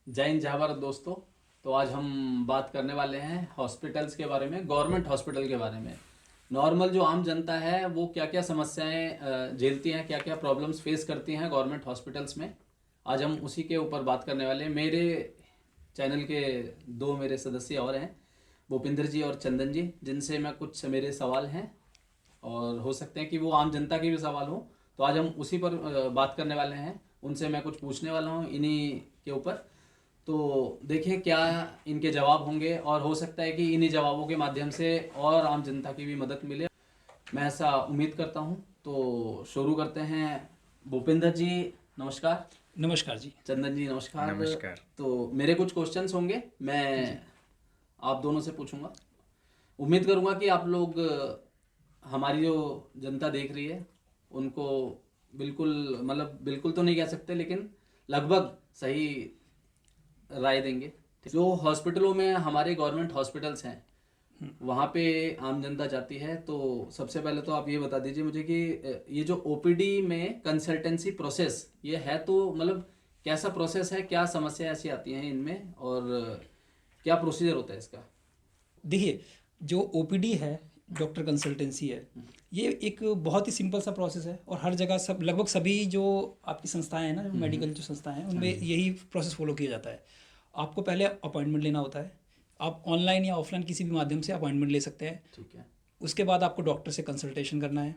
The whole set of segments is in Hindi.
जय हिंद जय भारत दोस्तों। तो आज हम बात करने वाले हैं हॉस्पिटल्स के बारे में, गवर्नमेंट हॉस्पिटल के बारे में। नॉर्मल जो आम जनता है वो क्या क्या समस्याएं झेलती हैं, क्या क्या प्रॉब्लम्स फेस करती हैं गवर्नमेंट हॉस्पिटल्स में। आज हम उसी के ऊपर बात करने वाले हैं। मेरे चैनल के दो मेरे सदस्य और हैं, भूपिंदर जी और चंदन जी, जिनसे मैं कुछ मेरे सवाल हैं और हो सकते हैं कि वो आम जनता के भी सवाल हो। तो आज हम उसी पर बात करने वाले हैं। उनसे मैं कुछ पूछने वाला हूँ इन्हीं के ऊपर। तो देखें क्या इनके जवाब होंगे, और हो सकता है कि इन्हीं जवाबों के माध्यम से और आम जनता की भी मदद मिले, मैं ऐसा उम्मीद करता हूँ। तो शुरू करते हैं। भूपेंद्र जी नमस्कार। नमस्कार जी। चंदन जी नमस्कार। नमस्कार। तो मेरे कुछ क्वेश्चंस होंगे, मैं जी। आप दोनों से पूछूंगा। उम्मीद करूंगा कि आप लोग हमारी जो जनता देख रही है उनको बिल्कुल, मतलब बिल्कुल तो नहीं कह सकते, लेकिन लगभग सही राय देंगे। जो हॉस्पिटलों में हमारे गवर्नमेंट हॉस्पिटल्स हैं वहाँ पे आम जनता जाती है, तो सबसे पहले तो आप ये बता दीजिए मुझे कि ये जो ओपीडी में कंसल्टेंसी प्रोसेस ये है, तो मतलब कैसा प्रोसेस है, क्या समस्या ऐसी आती हैं इनमें, और क्या प्रोसीजर होता है इसका। देखिए, जो ओपीडी है, डॉक्टर कंसल्टेंसी है, ये एक बहुत ही सिंपल सा प्रोसेस है और हर जगह सब लगभग सभी जो आपकी संस्थाएं हैं ना, मेडिकल जो संस्थाएं हैं, हाँ उनमें जी। यही प्रोसेस फॉलो किया जाता है। आपको पहले अपॉइंटमेंट लेना होता है। आप ऑनलाइन या ऑफलाइन किसी भी माध्यम से अपॉइंटमेंट ले सकते हैं। ठीक है। उसके बाद आपको डॉक्टर से कंसल्टेशन करना है।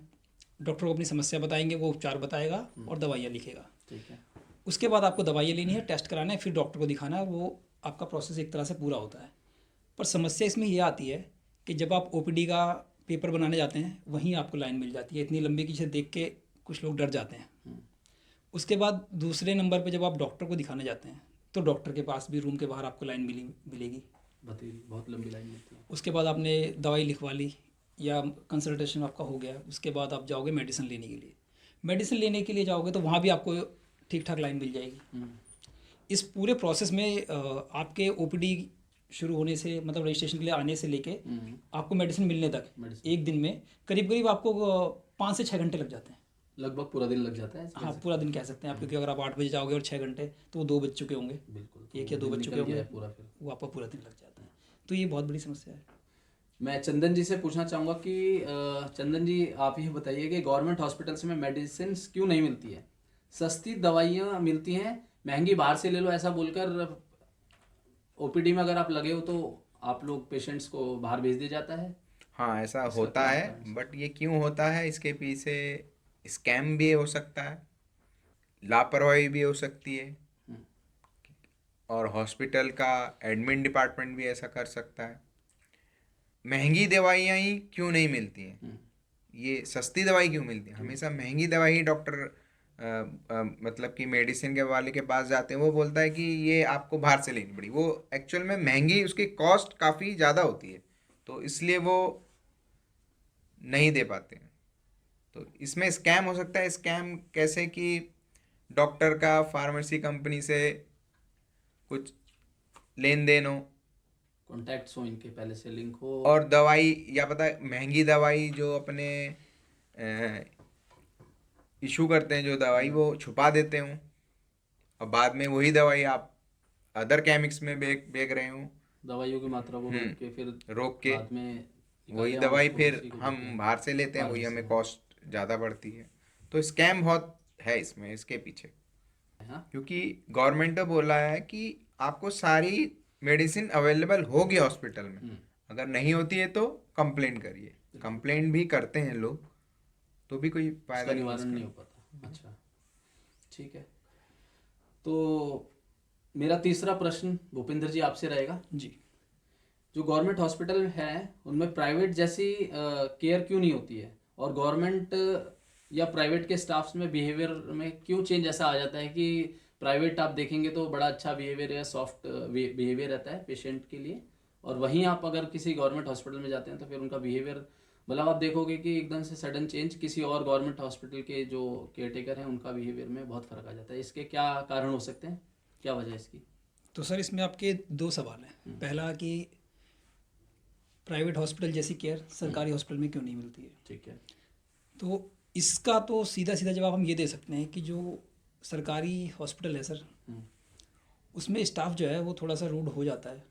डॉक्टर को अपनी समस्या बताएंगे, वो उपचार बताएगा और दवाइयाँ लिखेगा। ठीक है। उसके बाद आपको दवाइयाँ लेनी है, टेस्ट कराना है, फिर डॉक्टर को दिखाना है। वो आपका प्रोसेस एक तरह से पूरा होता है। पर समस्या इसमें ये आती है कि जब आप ओपीडी का पेपर बनाने जाते हैं, वहीं आपको लाइन मिल जाती है इतनी लंबी कि जिसे देख के कुछ लोग डर जाते हैं। उसके बाद दूसरे नंबर पे जब आप डॉक्टर को दिखाने जाते हैं, तो डॉक्टर के पास भी रूम के बाहर आपको लाइन मिलेगी। बताइए, बहुत लंबी लाइन मिलती है। उसके बाद आपने दवाई लिखवा ली या कंसल्टेशन आपका हो गया, उसके बाद आप जाओगे मेडिसिन लेने के लिए। मेडिसिन लेने के लिए जाओगे तो वहाँ भी आपको ठीक ठाक लाइन मिल जाएगी। इस पूरे प्रोसेस में आपके ओपीडी शुरू होने से, मतलब रजिस्ट्रेशन के लिए आने से लेके आपको मेडिसिन मिलने तक मेडिसिन एक दिन में करीब करीब आपको 5 से 6 घंटे लग जाते हैं। लगभग पूरा दिन लग जाता है, हाँ, कह पूरा सकते दिन हैं। कह सकते हैं आप, क्योंकि अगर आप 8 बजे जाओगे और 6 घंटे, तो वो 2 बज चुके होंगे। बिल्कुल, तो 1 या 2 दिन बज चुके निकल गया होंगे। है पूरा फिर। वो आपका पूरा दिन लग जाता है। तो ये बहुत बड़ी समस्या है। मैं चंदन जी से पूछना चाहूँगा कि चंदन जी आप ये बताइए कि गवर्नमेंट हॉस्पिटल्स में मेडिसिन क्यों नहीं मिलती है। सस्ती दवाइयाँ मिलती हैं, महंगी बाहर से ले लो ऐसा बोलकर ओपीडी में अगर आप लगे हो तो आप लोग पेशेंट्स को बाहर भेज दिया जाता है। हाँ, ऐसा इसका होता क्या है। कारण है सर। बट ये क्यों होता है, इसके पीछे स्कैम भी हो सकता है, लापरवाही भी हो सकती है, और हॉस्पिटल का एडमिन डिपार्टमेंट भी ऐसा कर सकता है। महंगी दवाइयाँ ही क्यों नहीं मिलती हैं, ये सस्ती दवाई क्यों मिलती है। हमेशा महंगी दवाई ही डॉक्टर मतलब कि मेडिसिन के वाले के पास जाते हैं, वो बोलता है कि ये आपको बाहर से लेनी पड़ी, वो एक्चुअल में महंगी, उसकी कॉस्ट काफ़ी ज़्यादा होती है, तो इसलिए वो नहीं दे पाते हैं। तो इसमें स्कैम हो सकता है। स्कैम कैसे कि डॉक्टर का फार्मेसी कंपनी से कुछ लेन देन हो, कॉन्टैक्ट्स हो इनके, पहले से लिंक हो। और दवाई, या पता है महंगी दवाई जो अपने इशू करते हैं, जो दवाई वो छुपा देते हूँ, और बाद में वही दवाई आप अदर केमिक्स में बेच रहे हूँ। दवाइयों की मात्रा को रोक के फिर रोक के बाद में वही इकाइयाँ दवाई उसको फिर उसी को देते हम हैं बाहर से लेते हैं, वही फार्मेसी हमें में। कॉस्ट ज़्यादा पड़ती है। तो स्कैम बहुत है इसमें, इसके पीछे। हाँ। क्योंकि गवर्नमेंट तो बोला है कि आपको सारी मेडिसिन अवेलेबल होगी हॉस्पिटल में, अगर नहीं होती है तो कंप्लेंट करिए। बिल्कुल। कंप्लेंट भी करते हैं लोग, तो भी कोई उसका फायदा नहीं है निवारण इसका। नहीं हो पाता। अच्छा, ठीक है। तो मेरा तीसरा प्रश्न भूपेंद्र जी आपसे रहेगा। जी। जो गवर्नमेंट हॉस्पिटल है उनमें प्राइवेट जैसी केयर क्यों नहीं होती है, और गवर्नमेंट या प्राइवेट के स्टाफ्स में बिहेवियर में क्यों चेंज ऐसा आ जाता है कि प्राइवेट आप देखेंगे तो बड़ा अच्छा बिहेवियर या सॉफ्ट बिहेवियर रहता है पेशेंट के लिए, और वहीं आप अगर किसी गवर्नमेंट हॉस्पिटल में जाते हैं तो फिर उनका बिहेवियर, मतलब आप देखोगे कि एकदम से सडन चेंज किसी और गवर्नमेंट हॉस्पिटल के जो केयर टेकर हैं उनका बिहेवियर में बहुत फर्क आ जाता है। इसके क्या कारण हो सकते हैं, क्या वजह है इसकी। तो सर, इसमें आपके 2 सवाल हैं। पहला कि प्राइवेट हॉस्पिटल जैसी केयर सरकारी हॉस्पिटल में क्यों नहीं मिलती है। ठीक है। तो इसका तो सीधा सीधा जवाब हम ये दे सकते हैं कि जो सरकारी हॉस्पिटल है सर, उसमें स्टाफ जो है वो थोड़ा सा रूड हो जाता है,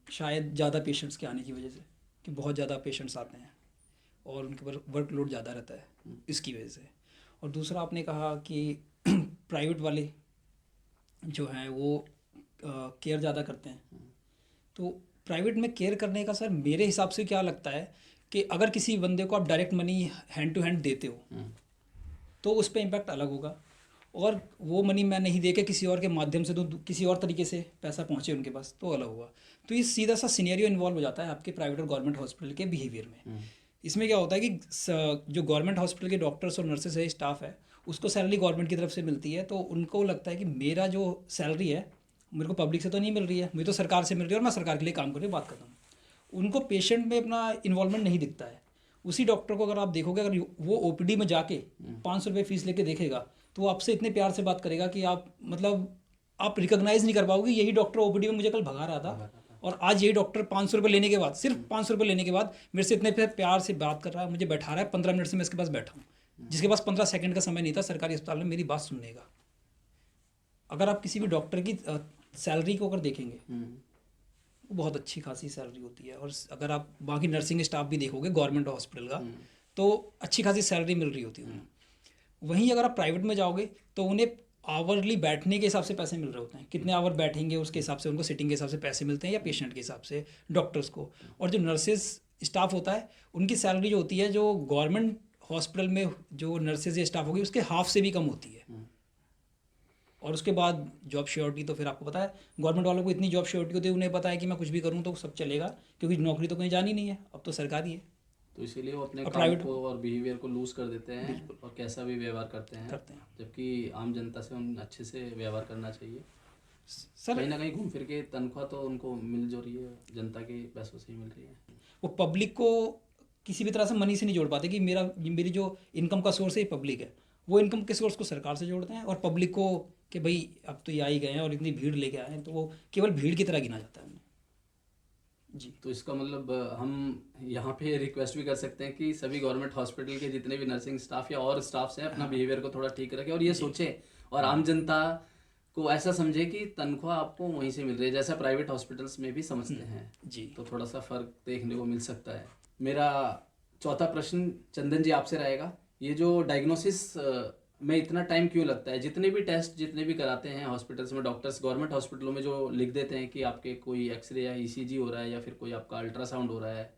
शायद ज़्यादा पेशेंट्स के आने की वजह से, कि बहुत ज़्यादा पेशेंट्स आते हैं और उनके ऊपर वर्कलोड ज़्यादा रहता है इसकी वजह से। और दूसरा आपने कहा कि प्राइवेट वाले जो हैं वो केयर ज़्यादा करते हैं। तो प्राइवेट में केयर करने का सर मेरे हिसाब से क्या लगता है कि अगर किसी बंदे को आप direct money hand to hand देते हो तो उस पर इम्पैक्ट अलग होगा, और वो मनी मैं नहीं दे के किसी और के माध्यम से, तो किसी और तरीके से पैसा पहुँचे उनके पास, तो अलग होगा। तो ये सीधा सा सिनेरियो इन्वॉल्व हो जाता है आपके प्राइवेट और गवर्नमेंट हॉस्पिटल के बिहेवियर में। इसमें क्या होता है कि जो गवर्नमेंट हॉस्पिटल के डॉक्टर्स और नर्सेस है, स्टाफ है, उसको सैलरी गवर्नमेंट की तरफ से मिलती है, तो उनको लगता है कि मेरा जो सैलरी है मेरे को पब्लिक से तो नहीं मिल रही है, मुझे तो सरकार से मिल रही है और मैं सरकार के लिए काम करने की बात करता हूँ। उनको पेशेंट में अपना इन्वॉल्वमेंट नहीं दिखता है। उसी डॉक्टर को अगर आप देखोगे, अगर वो ओपीडी में जाके 500 रुपये फीस लेके देखेगा तो वो आपसे इतने प्यार से बात करेगा कि आप मतलब आप रिकॉग्नाइज नहीं कर पाओगे यही डॉक्टर ओपीडी में मुझे कल भगा रहा था, और आज यही डॉक्टर 500 रुपये लेने के बाद, सिर्फ 500 रुपये लेने के बाद मेरे से इतने प्यार से बात कर रहा है, मुझे बैठा रहा है 15 मिनट से मैं इसके पास बैठा हूँ, जिसके पास 15 सेकंड का समय नहीं था सरकारी अस्पताल में मेरी बात सुनने का। अगर आप किसी भी डॉक्टर की सैलरी को अगर देखेंगे वो बहुत अच्छी खासी सैलरी होती है, और अगर आप बाकी नर्सिंग स्टाफ भी देखोगे गवर्नमेंट हॉस्पिटल का तो अच्छी खासी सैलरी मिल रही होती है उन्हें। वहीं अगर आप प्राइवेट में जाओगे तो उन्हें आवरली बैठने के हिसाब से पैसे मिल रहे होते हैं, कितने आवर बैठेंगे उसके हिसाब से उनको सिटिंग के हिसाब से पैसे मिलते हैं, या पेशेंट के हिसाब से डॉक्टर्स को। और जो नर्सेज स्टाफ होता है उनकी सैलरी जो होती है जो गवर्नमेंट हॉस्पिटल में जो नर्सेज या स्टाफ होगी उसके हाफ से भी कम होती है। और उसके बाद जॉब श्योरिटी तो फिर आपको पता है गवर्नमेंट वालों को इतनी जॉब श्योरिटी होती है, उन्हें पता है कि मैं कुछ भी करूँ तो सब चलेगा, क्योंकि नौकरी तो कहीं जानी नहीं है, अब तो सरकारी है। तो इसीलिए वो अपने और काम प्राइवेट को और बिहेवियर को लूज कर देते हैं और कैसा भी व्यवहार करते हैं, जबकि आम जनता से उन अच्छे से व्यवहार करना चाहिए। सर कहीं ना कहीं घूम फिर के तनख्वाह तो उनको मिल जो रही है, जनता के पैसों से ही मिल रही है। वो पब्लिक को किसी भी तरह से मनी से नहीं जोड़ पाते कि मेरी जो इनकम का सोर्स है पब्लिक है, वो इनकम के सोर्स को सरकार से जोड़ते हैं, और पब्लिक को कि भाई अब तो ये आ ही गए हैं और इतनी भीड़ लेके आए हैं, तो वो केवल भीड़ की तरह गिना जाता है उन्हें। जी, तो इसका मतलब हम यहाँ पे रिक्वेस्ट भी कर सकते हैं कि सभी गवर्नमेंट हॉस्पिटल के जितने भी नर्सिंग स्टाफ या और स्टाफ हैं अपना बिहेवियर को थोड़ा ठीक रखें और ये सोचें, और आम जनता को ऐसा समझे कि तनख्वाह आपको वहीं से मिल रही है जैसा प्राइवेट हॉस्पिटल्स में भी समझते हैं। जी, तो थोड़ा सा फर्क देखने को मिल सकता है। मेरा चौथा प्रश्न चंदन जी आपसे रहेगा, ये जो डायग्नोसिस में इतना टाइम क्यों लगता है? जितने भी टेस्ट जितने भी कराते हैं हॉस्पिटल्स में डॉक्टर्स, गवर्नमेंट हॉस्पिटलों में जो लिख देते हैं कि आपके कोई एक्सरे या ईसीजी हो रहा है या फिर कोई आपका अल्ट्रासाउंड हो रहा है,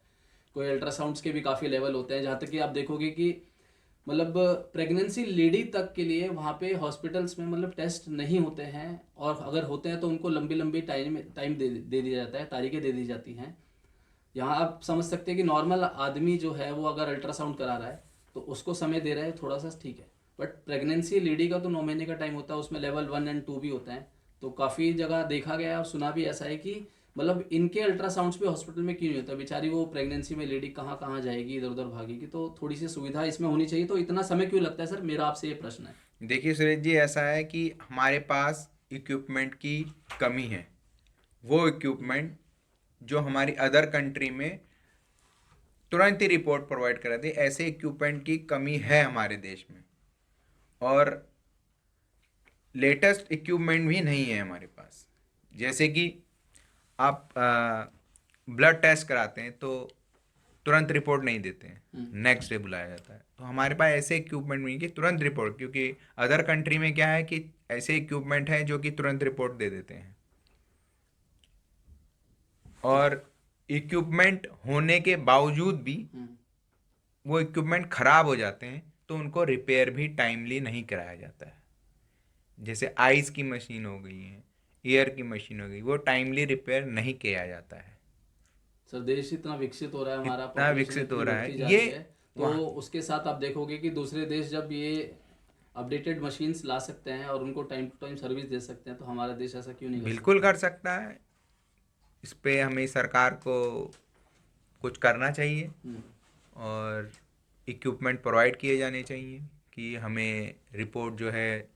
कोई अल्ट्रासाउंड्स के भी काफ़ी लेवल होते हैं, जहाँ तक कि आप देखोगे कि मतलब प्रेगनेंसी लेडी तक के लिए वहाँ पे हॉस्पिटल्स में मतलब टेस्ट नहीं होते हैं, और अगर होते हैं तो उनको लंबी लंबी टाइम दे दिया जाता है, तारीखें दे दी जाती हैं। यहाँ आप समझ सकते हैं कि नॉर्मल आदमी जो है वो अगर अल्ट्रासाउंड करा रहा है तो उसको समय दे रहा है थोड़ा सा, ठीक है, बट प्रेगनेंसी लेडी का तो 9 महीने का टाइम होता है, उसमें लेवल 1 और 2 भी होते हैं। तो काफ़ी जगह देखा गया और सुना भी ऐसा है कि मतलब इनके अल्ट्रासाउंड्स भी हॉस्पिटल में क्यों नहीं होता, बेचारी वो प्रेगनेंसी में लेडी कहाँ कहाँ जाएगी, इधर उधर भागेगी, तो थोड़ी सी सुविधा इसमें होनी चाहिए। तो इतना समय क्यों लगता है सर, मेरा आपसे ये प्रश्न है। देखिए सुरेश जी, ऐसा है कि हमारे पास इक्विपमेंट की कमी है। वो इक्विपमेंट जो हमारी अदर कंट्री में तुरंत ही रिपोर्ट प्रोवाइड कराती है, ऐसे इक्विपमेंट की कमी है हमारे देश में, और लेटेस्ट इक्विपमेंट भी नहीं है हमारे पास। जैसे कि आप ब्लड टेस्ट कराते हैं तो तुरंत रिपोर्ट नहीं देते हैं, नेक्स्ट डे बुलाया जाता है। तो हमारे पास ऐसे इक्विपमेंट नहीं कि तुरंत रिपोर्ट, क्योंकि अदर कंट्री में क्या है कि ऐसे इक्विपमेंट हैं जो कि तुरंत रिपोर्ट दे देते हैं, और इक्विपमेंट होने के बावजूद भी वो इक्विपमेंट खराब हो जाते हैं तो उनको रिपेयर भी टाइमली नहीं कराया जाता है। जैसे आइस की मशीन हो गई है, एयर की मशीन हो गई, वो टाइमली रिपेयर नहीं किया जाता है। सर देश इतना विकसित हो रहा है, हमारा इतना population विकसित इतनी हो रहा बढ़ती है जा ये रही है, तो उसके साथ आप देखोगे कि दूसरे देश जब ये अपडेटेड मशीन्स ला सकते हैं और उनको टाइम टू टाइम सर्विस दे सकते हैं, तो हमारा देश ऐसा क्यों नहीं कर बिल्कुल कर सकता है। इस पे हमें सरकार को कुछ करना चाहिए और इक्विपमेंट प्रोवाइड किए जाने चाहिए कि हमें रिपोर्ट जो है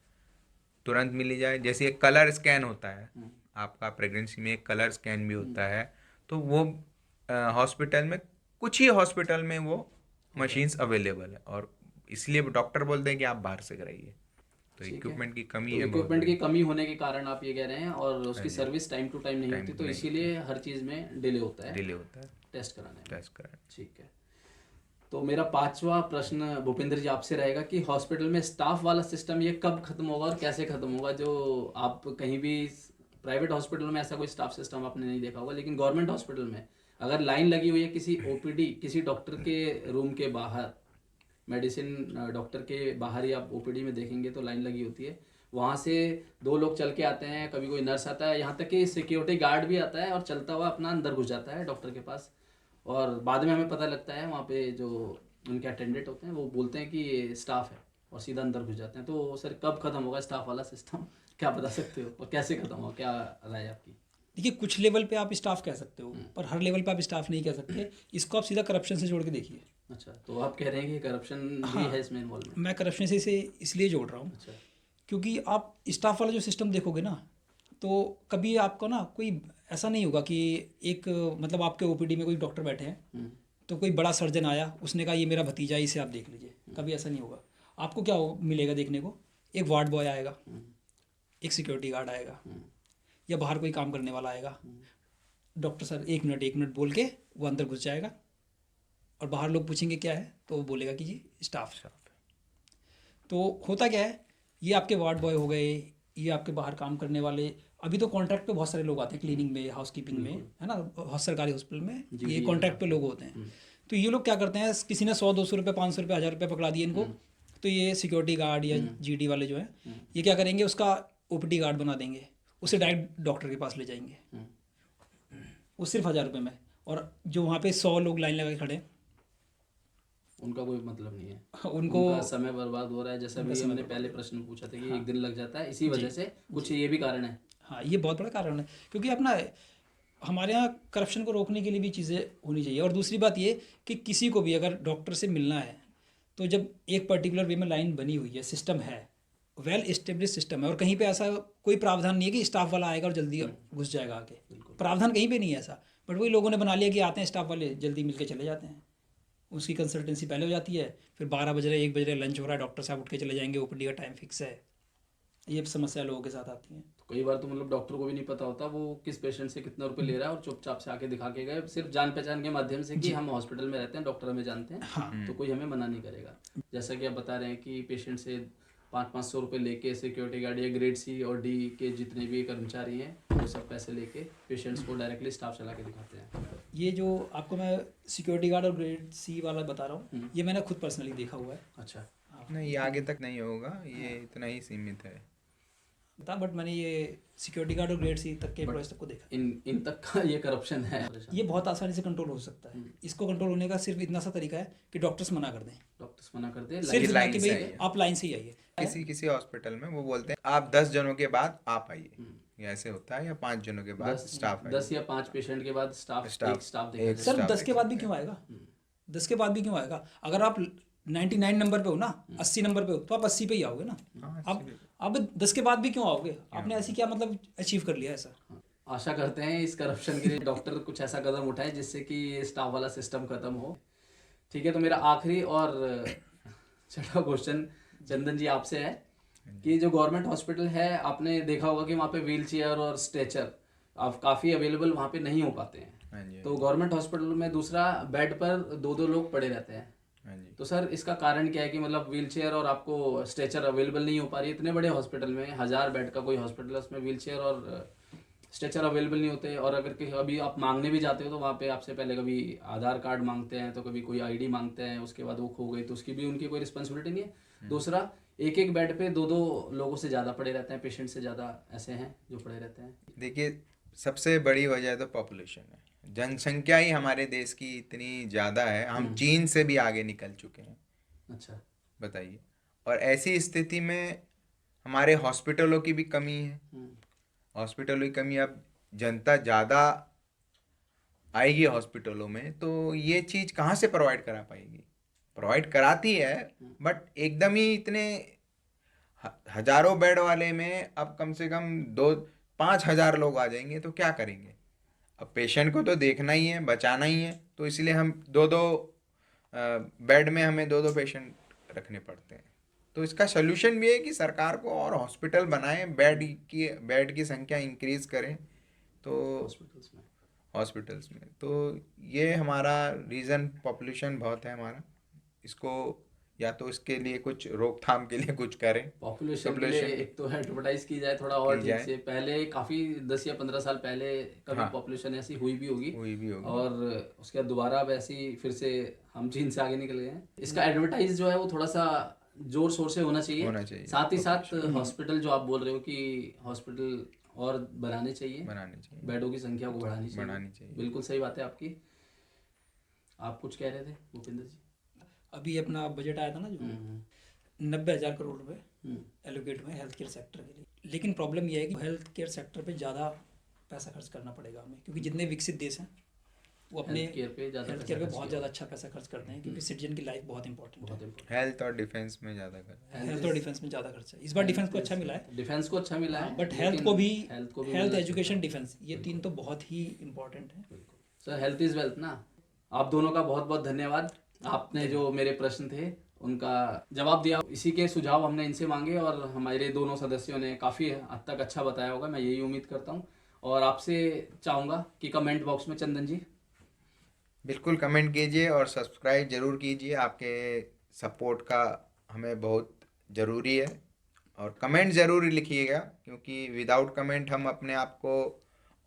तुरंत मिली जाए। जैसे एक कलर स्कैन होता है, आपका प्रेगनेंसी में एक कलर स्कैन भी होता है, तो वो हॉस्पिटल में, कुछ ही हॉस्पिटल में वो मशीन्स अवेलेबल है, और इसलिए डॉक्टर बोलते हैं कि आप बाहर से कराइए। तो ठीक है। इक्विपमेंट की कमी तो है बहुत इक्विपमेंट की बड़ी। कमी होने के कारण आप ये कह रहे हैं, और उसकी हाँ जी, सर्विस टाइम टू टाइम नहीं टाइम होती, टू तो नहीं इसीलिए हर चीज़ में डिले होता है डिले होता है टेस्ट कराने में। टेस्ट कराने। ठीक है। तो मेरा पांचवा प्रश्न भूपेंद्र जी आपसे रहेगा कि हॉस्पिटल में स्टाफ वाला सिस्टम ये कब खत्म होगा और कैसे खत्म होगा? जो आप कहीं भी प्राइवेट हॉस्पिटल में ऐसा कोई स्टाफ सिस्टम आपने नहीं देखा होगा, लेकिन गवर्नमेंट हॉस्पिटल में अगर लाइन लगी हुई है किसी ओपीडी, किसी डॉक्टर के रूम के बाहर, मेडिसिन डॉक्टर के बाहर ही आप ओपीडी में देखेंगे तो लाइन लगी होती है। वहाँ से दो लोग चल के आते हैं, कभी कोई नर्स आता है, यहाँ तक कि सिक्योरिटी गार्ड भी आता है और चलता हुआ अपना अंदर घुस जाता है डॉक्टर के पास। और बाद में हमें पता लगता है वहाँ पे जो उनके अटेंडेंट होते हैं वो बोलते हैं कि ये स्टाफ है, और सीधा अंदर घुस जाते हैं। तो सर कब खत्म होगा स्टाफ वाला सिस्टम, क्या बता सकते हो? और कैसे खत्म होगा, क्या राय है आपकी? देखिए, कुछ लेवल पे आप स्टाफ कह सकते हो, पर हर लेवल पे आप स्टाफ नहीं कह सकते। इसको आप सीधा करप्शन से जोड़ के देखिए। अच्छा, तो आप कह रहे हैं कि करप्शन भी हाँ, है इसमें इन्वॉल्वमेंट? मैं करप्शन से इसे इसलिए जोड़ रहा हूँ अच्छा। क्योंकि आप स्टाफ वाला जो सिस्टम देखोगे ना, तो कभी आपको ना कोई ऐसा नहीं होगा कि एक मतलब आपके ओपीडी में कोई डॉक्टर बैठे हैं, तो कोई बड़ा सर्जन आया, उसने कहा ये मेरा भतीजा है, इसे आप देख लीजिए। कभी ऐसा नहीं होगा। आपको क्या मिलेगा देखने को? एक वार्ड बॉय आएगा, एक सिक्योरिटी गार्ड आएगा, या बाहर कोई काम करने वाला आएगा। डॉक्टर सर 1 मिनट बोल के वो अंदर घुस जाएगा, और बाहर लोग पूछेंगे क्या है, तो वो बोलेगा कि जी स्टाफ। तो होता क्या है, ये आपके वार्ड बॉय हो गए, ये आपके बाहर काम करने वाले। अभी तो कॉन्ट्रैक्ट पे बहुत सारे लोग आते हैं, क्लीनिंग में, हाउसकीपिंग में, है ना, सरकारी हॉस्पिटल में ये कॉन्ट्रैक्ट पे लोग होते हैं। तो ये लोग क्या करते हैं, किसी ने 100-200 रुपये, 500 रुपये, 1000 रुपये पकड़ा दिए इनको, तो ये सिक्योरिटी गार्ड या जीडी वाले जो हैं, ये क्या करेंगे, उसका ओपीडी गार्ड बना देंगे, उसे डायरेक्ट डॉक्टर के पास ले जाएंगे, वो सिर्फ 1000 रुपये में। और जो वहाँ पे 100 लोग लाइन लगा के खड़े हैं, उनका कोई मतलब नहीं है, उनको उनका समय बर्बाद हो रहा है। जैसा भी हमने पहले प्रश्न पूछा था कि एक दिन लग जाता है, इसी वजह से कुछ ये भी कारण है। हाँ, ये बहुत बड़ा कारण है, क्योंकि अपना हमारे यहाँ करप्शन को रोकने के लिए भी चीज़ें होनी चाहिए। और दूसरी बात ये कि किसी को भी अगर डॉक्टर से मिलना है, तो जब एक पर्टिकुलर वे में लाइन बनी हुई है, सिस्टम है, वेल एस्टेब्लिश सिस्टम है, और कहीं पे ऐसा कोई प्रावधान नहीं है कि स्टाफ वाला आएगा और जल्दी घुस जाएगा आके। प्रावधान कहीं पे नहीं है ऐसा, बट वही लोगों ने बना लिया कि आते हैं स्टाफ वाले, जल्दी मिल के चले जाते हैं। उसकी कंसल्टेंसी पहले हो जाती है, फिर 12 बज रहे, 1 बज रहे, लंच हो रहा है, डॉक्टर साहब उठ के चले जाएंगे, ओपीडी का टाइम फिक्स है। ये समस्या लोगों के साथ आती है। तो कई बार तो मतलब डॉक्टर को भी नहीं पता होता वो किस पेशेंट से कितना रुपए ले रहा है, और चुपचाप से आके दिखा के गए, सिर्फ जान पहचान के माध्यम से कि हम हॉस्पिटल में रहते हैं, डॉक्टर हमें जानते हैं। हाँ। तो कोई हमें मना नहीं करेगा। जैसा कि आप बता रहे हैं कि पेशेंट से 500-500 रुपये लेके सिक्योरिटी गार्ड या ग्रेड सी और डी के जितने भी कर्मचारी हैं, वो सब पैसे लेके पेशेंट्स को डायरेक्टली स्टाफ चला के दिखाते हैं। ये जो आपको मैं सिक्योरिटी गार्ड और ग्रेड सी वाला बता रहा हूँ, ये मैंने खुद पर्सनली देखा हुआ है। अच्छा। नहीं, ये आगे तक नहीं होगा, ये इतना ही सीमित है। बता, बट मैंने ये सिक्योरिटी गार्ड और ग्रेड सी तक के एम्प्लॉयज तक को देखा। इन तक का ये करप्शन है। ये बहुत आसानी से कंट्रोल हो सकता है। इसको कंट्रोल होने का सिर्फ इतना सा तरीका है कि डॉक्टर्स मना कर दें। डॉक्टर्स मना कर दे, सिर्फ लाइन कि से भाई आइए। आप लाइन से ही आइए। किसी किसी हॉस्पिटल में वो बोलते हैं आप 10 जनों के बाद आप आइए, या ऐसे होता है, या 5 जनों के बाद स्टाफ आइए। 10 या 5 पेशेंट के बाद स्टाफ स्टाफ- एक स्टाफ एक देखा सर स्टाफ 10 के बाद भी क्यों आएगा? 10 के बाद भी क्यों आएगा? अगर आप 99 नंबर पे हो ना, 80 नंबर पे हो, तो आप 80 पे ही आओगे ना। हाँ, आप 10 के बाद भी क्यों आओगे? आपने ऐसी क्या मतलब अचीव कर लिया ऐसा? आशा करते हैं इस करप्शन के लिए डॉक्टर कुछ ऐसा कदम उठाए जिससे कि ये स्टाफ वाला सिस्टम खत्म हो। ठीक है, तो मेरा आखिरी और छठा क्वेश्चन चंदन जी आपसे है कि जो गवर्नमेंट हॉस्पिटल है, आपने देखा होगा कि वहाँ पे व्हील चेयर और स्ट्रेचर अब काफ़ी अवेलेबल वहाँ पे नहीं हो पाते हैं। हाँ जी, तो गवर्नमेंट हॉस्पिटल में दूसरा बेड पर 2-2 लोग पड़े रहते हैं। हाँ जी। तो सर इसका कारण क्या है कि मतलब व्हील चेयर और आपको स्ट्रेचर अवेलेबल नहीं हो पा रही है? इतने बड़े हॉस्पिटल में 1000 बेड का कोई हॉस्पिटल है, उसमें व्हील चेयर और स्ट्रेचर अवेलेबल नहीं होते। और अगर कभी आप मांगने भी जाते हो तो वहाँ पे आपसे पहले कभी आधार कार्ड मांगते हैं, तो कभी कोई आईडी मांगते हैं, उसके बाद वो खो गई तो उसकी भी उनकी कोई रिस्पॉन्सिबिलिटी नहीं है। दूसरा, एक बेड पे 2-2 लोगों से ज़्यादा पड़े रहते हैं, पेशेंट से ज़्यादा ऐसे हैं जो पड़े रहते हैं। देखिए, सबसे बड़ी वजह तो पॉपुलेशन है। जनसंख्या ही हमारे देश की इतनी ज़्यादा है, हम चीन से भी आगे निकल चुके हैं। अच्छा। बताइए। और ऐसी स्थिति में हमारे हॉस्पिटलों की भी कमी है। हॉस्पिटलों की कमी, अब जनता ज़्यादा आएगी हॉस्पिटलों में तो ये चीज़ कहाँ से प्रोवाइड करा पाएगी? प्रोवाइड कराती है, बट एकदम ही इतने हजारों बेड वाले में अब कम से कम 2-5 हजार लोग आ जाएंगे तो क्या करेंगे? अब पेशेंट को तो देखना ही है, बचाना ही है, तो इसलिए हम 2-2 बेड में हमें 2-2 पेशेंट रखने पड़ते हैं। तो इसका सोल्यूशन भी है कि सरकार को और हॉस्पिटल बनाएं, बेड की संख्या इंक्रीज करें तो हॉस्पिटल्स में हॉस्पिटल्स में। तो ये हमारा रीज़न, पॉपुलेशन बहुत है हमारा, इसको या तो इसके लिए कुछ रोकथाम के लिए कुछ करें, पॉपुलेशन के लिए एक तो एडवर्टाइज की जाए थोड़ा और की ठीक जाए। से। पहले काफी 10 या 15 साल पहले कभी हाँ। पॉपुलेशन ऐसी हुई भी होगी हुई और उसके बाद दोबारा वैसी फिर से हम चीन से आगे निकल गए हैं। इसका एडवर्टाइज जो है वो थोड़ा सा जोर शोर से होना होना चाहिए। चाहिए। साथ ही साथ हॉस्पिटल जो आप बोल रहे हो कि हॉस्पिटल और बनाने चाहिए, बेडों की संख्या को बढ़ानी चाहिए। बिल्कुल सही बात है आपकी। आप कुछ कह रहे थे भूपेंद्र जी? अभी अपना बजट आया था ना जो 90,000 करोड़ रुपए एलोकेट हुए हेल्थ केयर सेक्टर के लिए। लेकिन प्रॉब्लम यह है कि हेल्थ केयर सेक्टर पे ज़्यादा पैसा खर्च करना पड़ेगा हमें, क्योंकि जितने विकसित देश हैं वो अपने हेल्थ केयर पे बहुत ज़्यादा अच्छा पैसा खर्च करते हैं, क्योंकि सिटीजन की लाइफ बहुत इंपॉर्टेंट है। हेल्थ और डिफेंस में ज़्यादा कर हेल्थ और डिफेंस में ज़्यादा खर्चा है। इस बार डिफेंस को अच्छा मिला है, डिफेंस को अच्छा मिला है, बट हेल्थ को भी हेल्थ, एजुकेशन, डिफेंस, ये तीन तो बहुत ही इम्पोर्टेंट है। सर हेल्थ इज वेल्थ ना। आप दोनों का बहुत बहुत धन्यवाद। आपने जो मेरे प्रश्न थे उनका जवाब दिया। इसी के सुझाव हमने इनसे मांगे और हमारे दोनों सदस्यों ने काफ़ी हद तक अच्छा बताया होगा, मैं यही उम्मीद करता हूँ। और आपसे चाहूँगा कि कमेंट बॉक्स में चंदन जी बिल्कुल कमेंट कीजिए और सब्सक्राइब ज़रूर कीजिए। आपके सपोर्ट का हमें बहुत ज़रूरी है, और कमेंट ज़रूर लिखिएगा, क्योंकि विदाउट कमेंट हम अपने आप को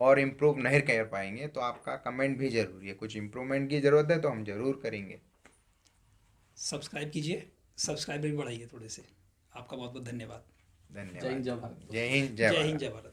और इम्प्रूव नहीं कर पाएंगे। तो आपका कमेंट भी ज़रूरी है। कुछ इम्प्रूवमेंट की ज़रूरत है तो हम ज़रूर करेंगे। सब्सक्राइब कीजिए, सब्सक्राइबर भी बढ़ाइए थोड़े से। आपका बहुत बहुत धन्यवाद। धन्यवाद। जय हिंद, जय भारत। जय हिंद, जय जय भारत। हिंद, जय भारत।